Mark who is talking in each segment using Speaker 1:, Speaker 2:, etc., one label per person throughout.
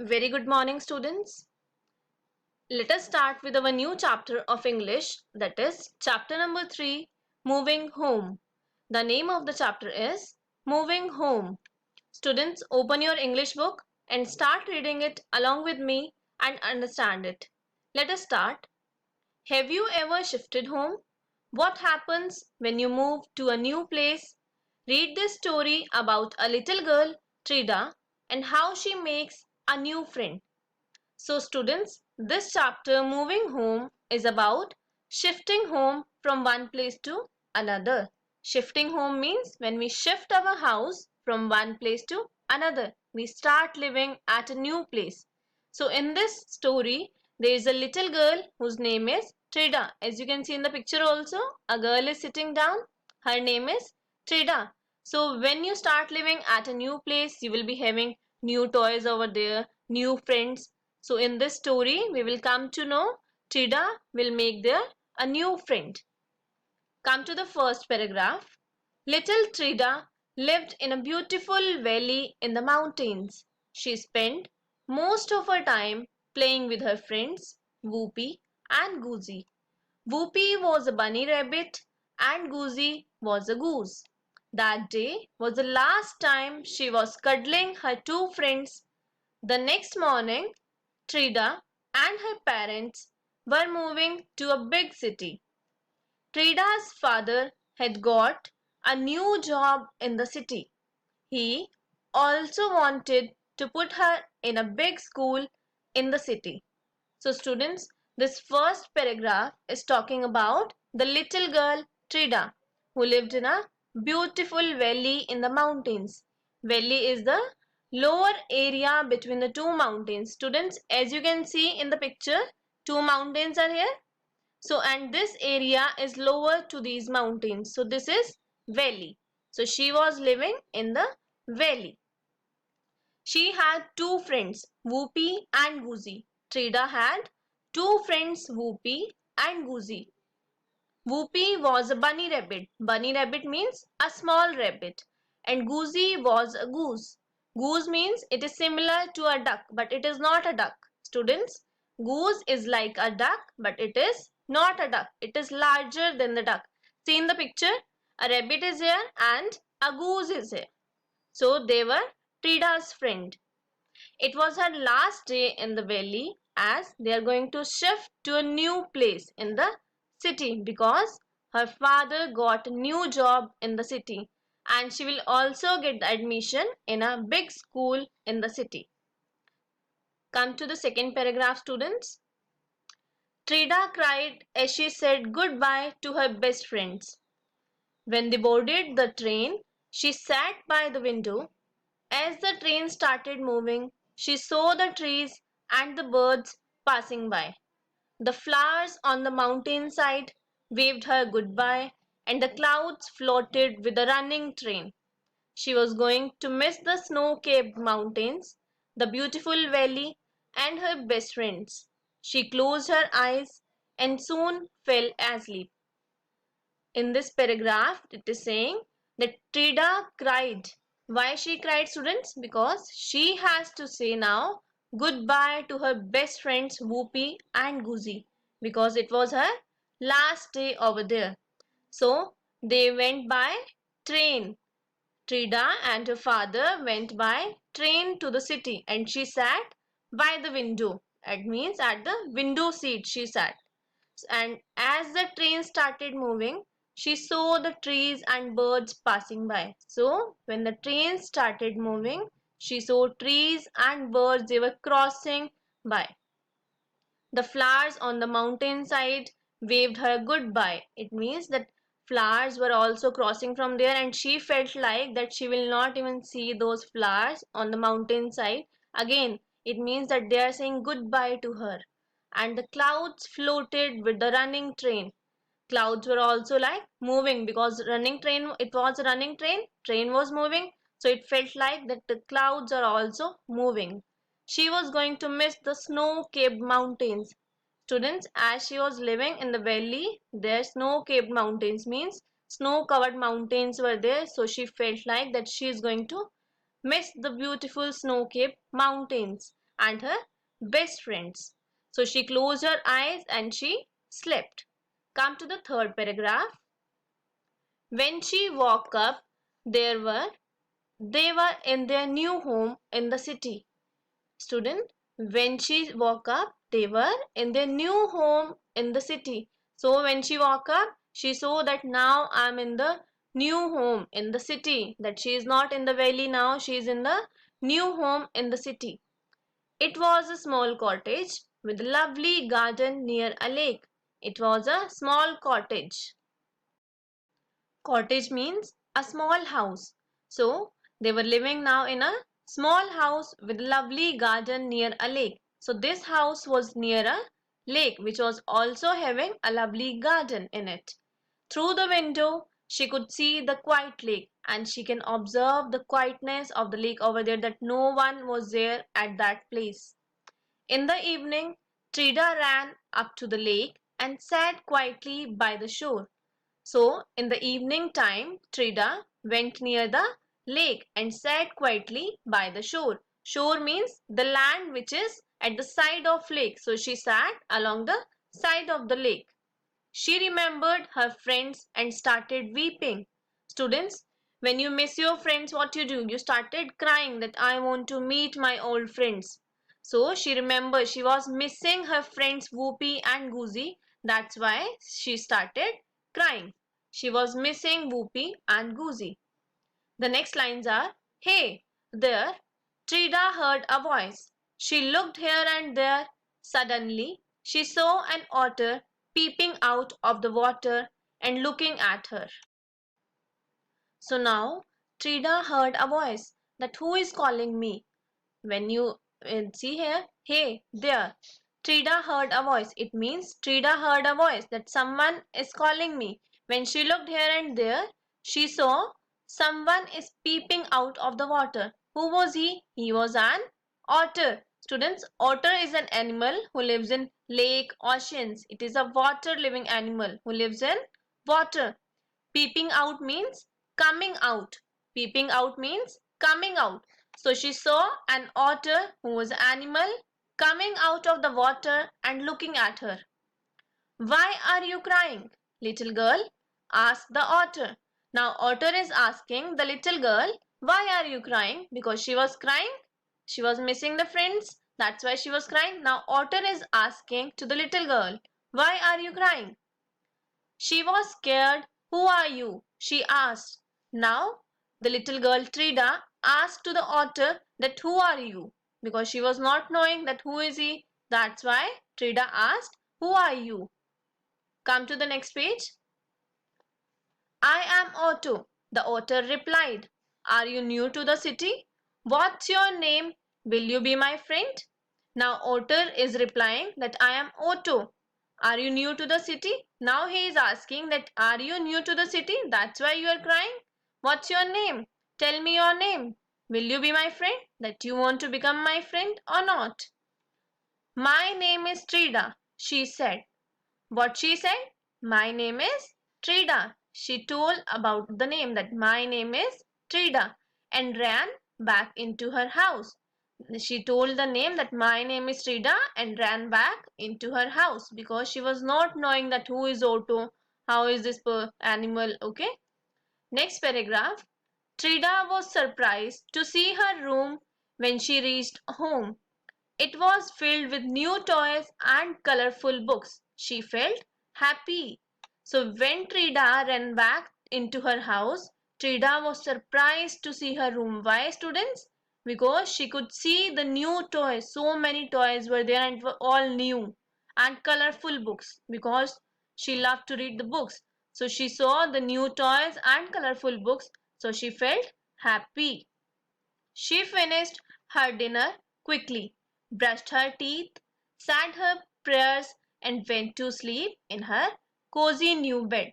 Speaker 1: Very good morning, students. Let us start with our new chapter of English, that is, chapter number 3, Moving Home. The name of the chapter is Moving Home. Students, open your English book and start reading it along with me and understand it. Let us start. Have you ever shifted home? What happens when you move to a new place? Read this story about a little girl, Trida, and how she makes a new friend. So students, this chapter Moving Home is about shifting home from one place to another. Shifting home means when we shift our house from one place to another. We start living at a new place. So in this story, there is a little girl whose name is Trida. As you can see in the picture also, a girl is sitting down. Her name is Trida. So when you start living at a new place, you will be having new toys over there, new friends. So in this story, we will come to know Trida will make there a new friend. Come to the first paragraph. Little Trida lived in a beautiful valley in the mountains. She spent most of her time playing with her friends Whoopi and Goosey. Whoopi was a bunny rabbit and Goosey was a goose. That day was the last time she was cuddling her two friends. The next morning, Trida and her parents were moving to a big city. Trida's father had got a new job in the city. He also wanted to put her in a big school in the city. So students, this first paragraph is talking about the little girl Trida who lived in a beautiful valley in the mountains. Valley is the lower area between the two mountains. Students, as you can see in the picture, two mountains are here. So and this area is lower to these mountains. So this is valley. So she was living in the valley. She had two friends, Whoopi and Goosey. Trida had two friends, Whoopi and Goosey. Whoopi was a bunny rabbit. Bunny rabbit means a small rabbit. And Goosey was a goose. Goose means it is similar to a duck, but it is not a duck. Students, goose is like a duck, but it is not a duck. It is larger than the duck. See in the picture, a rabbit is here and a goose is here. So they were Trida's friend. It was her last day in the valley as they are going to shift to a new place in the city because her father got a new job in the city and she will also get the admission in a big school in the city. Come to the second paragraph, students. Trida cried as she said goodbye to her best friends. When they boarded the train, she sat by the window. As the train started moving, she saw the trees and the birds passing by. The flowers on the mountainside waved her goodbye, and the clouds floated with the running train. She was going to miss the snow-capped mountains, the beautiful valley, and her best friends. She closed her eyes and soon fell asleep. In this paragraph, it is saying that Trida cried. Why she cried, students? Because she has to say now goodbye to her best friends Whoopi and Goosey because it was her last day over there. So they went by train. Trida and her father went by train to the city and she sat by the window. It means at the window seat she sat. And as the train started moving, she saw the trees and birds passing by. So when the train started moving, she saw trees and birds, they were crossing by. The flowers on the mountainside waved her goodbye. It means that flowers were also crossing from there and she felt like that she will not even see those flowers on the mountainside again. It means that they are saying goodbye to her. And the clouds floated with the running train. Clouds were also like moving because running train, it was a running train was moving, so it felt like that the clouds are also moving. She was going to miss the snow-capped mountains. Students, as she was living in the valley, there snow-capped mountains means snow-covered mountains were there, so she felt like that she is going to miss the beautiful snow-capped mountains. and her best friends. So she closed her eyes and she slept. Come to the third paragraph. When she woke up, there were they were in their new home in the city. Student, when she woke up, they were in their new home in the city. So when she woke up, she saw that now I'm in the new home in the city. That she is not in the valley now, she is in the new home in the city. It was a small cottage with a lovely garden near a lake. It was a small cottage. Cottage means a small house. So they were living now in a small house with a lovely garden near a lake. So this house was near a lake which was also having a lovely garden in it. Through the window, she could see the quiet lake and she can observe the quietness of the lake over there, that no one was there at that place. In the evening, Trida ran up to the lake and sat quietly by the shore. So, in the evening time, Trida went near the lake and sat quietly by the shore. Shore means the land which is at the side of lake. So, she sat along the side of the lake. She remembered her friends and started weeping. Students, when you miss your friends, what you do? You started crying that I want to meet my old friends. So she remembered she was missing her friends Whoopi and Goozy. That's why she started crying. She was missing Whoopi and Goozy. The next lines are, hey, there. Trida heard a voice. She looked here and there. Suddenly, she saw an otter peeping out of the water and looking at her. So now, Trida heard a voice, that who is calling me? When you see here, hey, there. Trida heard a voice. It means Trida heard a voice that someone is calling me. When she looked here and there, she saw someone is peeping out of the water. Who was he? He was an otter. Students, otter is an animal who lives in lake, oceans. It is a water living animal who lives in water. Peeping out means coming out. Peeping out means coming out. So she saw an otter who was an animal coming out of the water and looking at her. Why are you crying, little girl? Asked the otter. Now otter is asking the little girl, why are you crying? Because she was crying. She was missing the friends. That's why she was crying. Now otter is asking to the little girl, why are you crying? She was scared. Who are you? She asked. Now the little girl Trida asked to the otter that who are you? Because she was not knowing that who is he. That's why Trida asked, who are you? Come to the next page. I am Otto, the otter replied. Are you new to the city? What's your name? Will you be my friend? Now Otter is replying that I am Otto. Are you new to the city? Now he is asking that are you new to the city? That's why you are crying. What's your name? Tell me your name. Will you be my friend? That you want to become my friend or not? My name is Trida, she said. What she said? My name is Trida. She told about the name that my name is Trida and ran back into her house. She told the name that my name is Trida and ran back into her house because she was not knowing that who is Otto, how is this animal, okay? Next paragraph. Trida was surprised to see her room when she reached home. It was filled with new toys and colorful books. She felt happy. So when Trida ran back into her house, Trida was surprised to see her room. Why, students? Because she could see the new toys. So many toys were there and were all new. And colorful books because she loved to read the books. So she saw the new toys and colorful books. So she felt happy. She finished her dinner quickly, brushed her teeth, said her prayers, and went to sleep in her cozy new bed.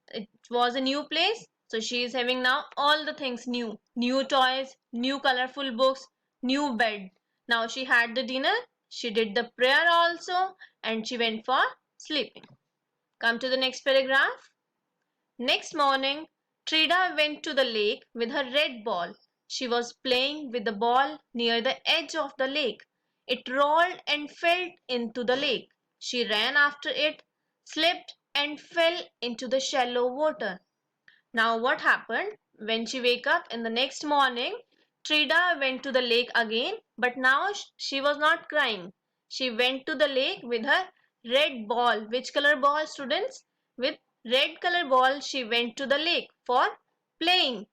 Speaker 1: It was a new place, so she is having now all the things new. New toys, new colorful books, new bed. Now she had the dinner, she did the prayer also, and she went for sleeping. Come to the next paragraph. Next morning, Trida went to the lake with her red ball. She was playing with the ball near the edge of the lake. It rolled and fell into the lake. She ran after it, slipped, and fell into the shallow water. Now what happened? When she woke up in the next morning, Trida went to the lake again, but now she was not crying. She went to the lake with her red ball. Which color ball, students? With red color ball, she went to the lake for playing.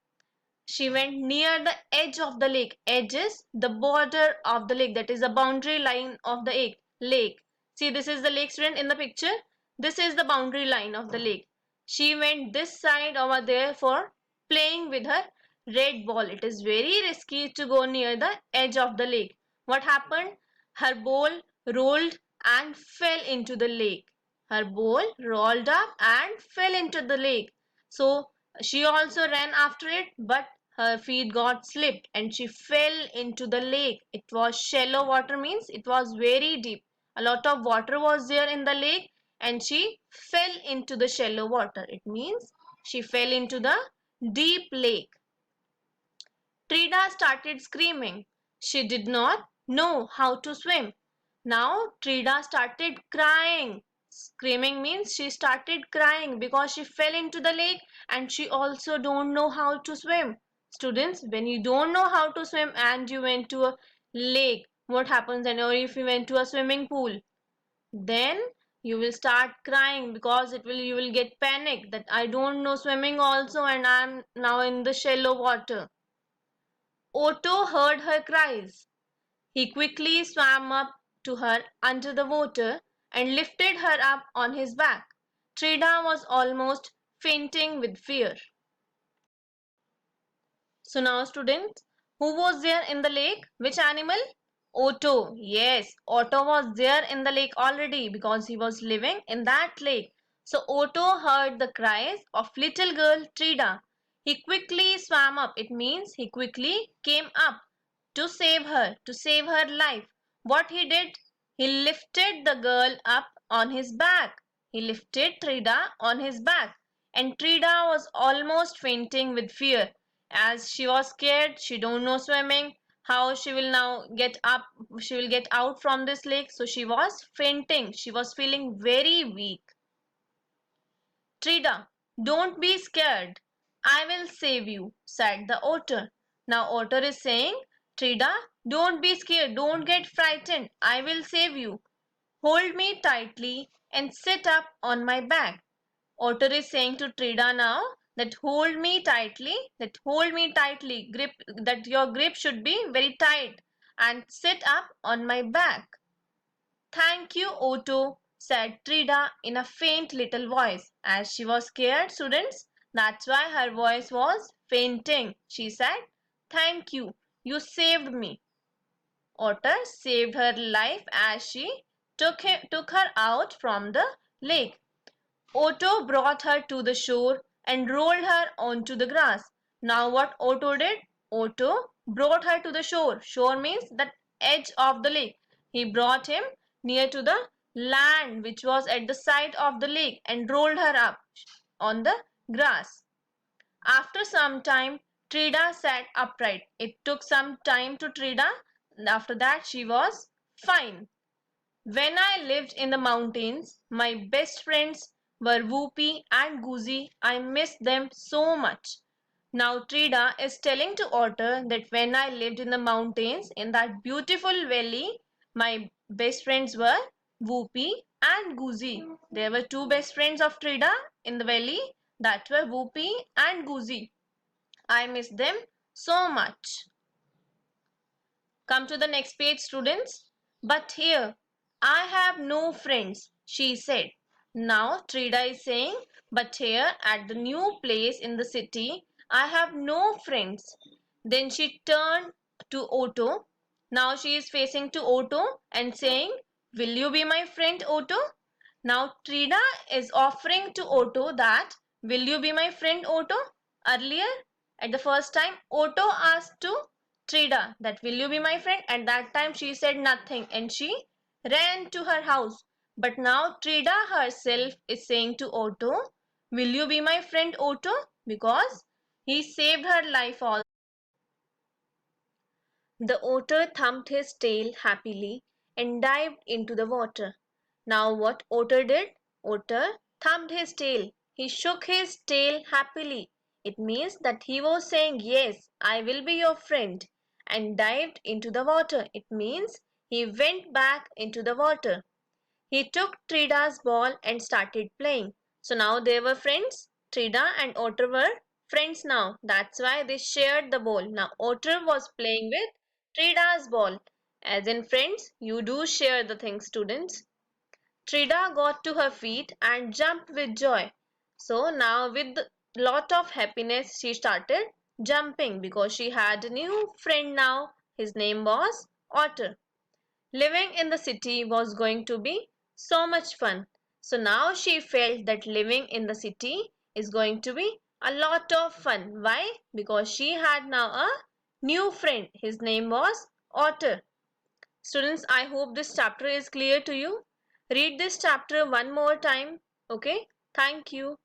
Speaker 1: She went near the edge of the lake. Edge is the border of the lake, that is the boundary line of the lake. See, this is the lake, student, in the picture. This is the boundary line of the lake. She went this side over there for playing with her red ball. It is very risky to go near the edge of the lake. What happened? Her ball rolled and fell into the lake. Her ball rolled up and fell into the lake. So she also ran after it, but her feet got slipped and she fell into the lake. It was shallow water, means it was very deep. A lot of water was there in the lake and she fell into the shallow water. It means she fell into the deep lake. Trida started screaming. She did not know how to swim. Now Trida started crying. Screaming means she started crying because she fell into the lake and she also don't know how to swim. Students, when you don't know how to swim and you went to a lake, what happens then? Or if you went to a swimming pool, then you will start crying because you will get panic that I don't know swimming also and I'm now in the shallow water. Otto heard her cries. He quickly swam up to her under the water and lifted her up on his back. Trida was almost fainting with fear. So now, students, who was there in the lake? Which animal? Otto. Yes, Otto was there in the lake already because he was living in that lake. So Otto heard the cries of little girl Trida. He quickly swam up. It means he quickly came up to save her life. What he did? He lifted the girl up on his back. He lifted Trida on his back. And Trida was almost fainting with fear. As she was scared, she don't know swimming, how she will now get up, she will get out from this lake. So she was fainting. She was feeling very weak. Trida, don't be scared. I will save you, said the otter. Now otter is saying, Trida, don't be scared, don't get frightened. I will save you. Hold me tightly and sit up on my back. Otter is saying to Trida now that hold me tightly, grip, that your grip should be very tight and sit up on my back. Thank you, Otto, said Trida in a faint little voice. As she was scared, students, that's why her voice was fainting. She said, Thank you, you saved me. Otter saved her life as she took her out from the lake. Otto brought her to the shore and rolled her onto the grass. Now what Otto did? Otto brought her to the shore. Shore means the edge of the lake. He brought him near to the land which was at the side of the lake and rolled her up on the grass. After some time, Trida sat upright. It took some time to Trida. After that, she was fine. When I lived in the mountains, my best friends were Whoopi and Goosey. I missed them so much. Now Trida is telling to Otter that when I lived in the mountains in that beautiful valley, my best friends were Whoopi and Goosey. There were two best friends of Trida in the valley that were Whoopi and Goosey. I miss them so much. Come to the next page, students. But here, I have no friends, she said. Now Trida is saying, but here at the new place in the city, I have no friends. Then she turned to Otto. Now she is facing to Otto and saying, will you be my friend, Otto? Now Trida is offering to Otto that, will you be my friend, Otto? Earlier, at the first time, Otto asked to Trida that, will you be my friend? At that time she said nothing and she ran to her house. But now Trida herself is saying to Otto, will you be my friend, Otto? Because he saved her life also. The otter thumped his tail happily and dived into the water. Now what Otter did? Otter thumped his tail. He shook his tail happily. It means that he was saying, "Yes, I will be your friend," and dived into the water. It means he went back into the water. He took Trida's ball and started playing. So now they were friends. Trida and Otter were friends now. That's why they shared the ball. Now Otter was playing with Trida's ball. As in friends, you do share the things, students. Trida got to her feet and jumped with joy. So now with lot of happiness she started jumping because she had a new friend now. His name was Otter. Living in the city was going to be so much fun. So now she felt that living in the city is going to be a lot of fun. Why? Because she had now a new friend. His name was Otter. Students, I hope this chapter is clear to you. Read this chapter one more time. Okay? Thank you.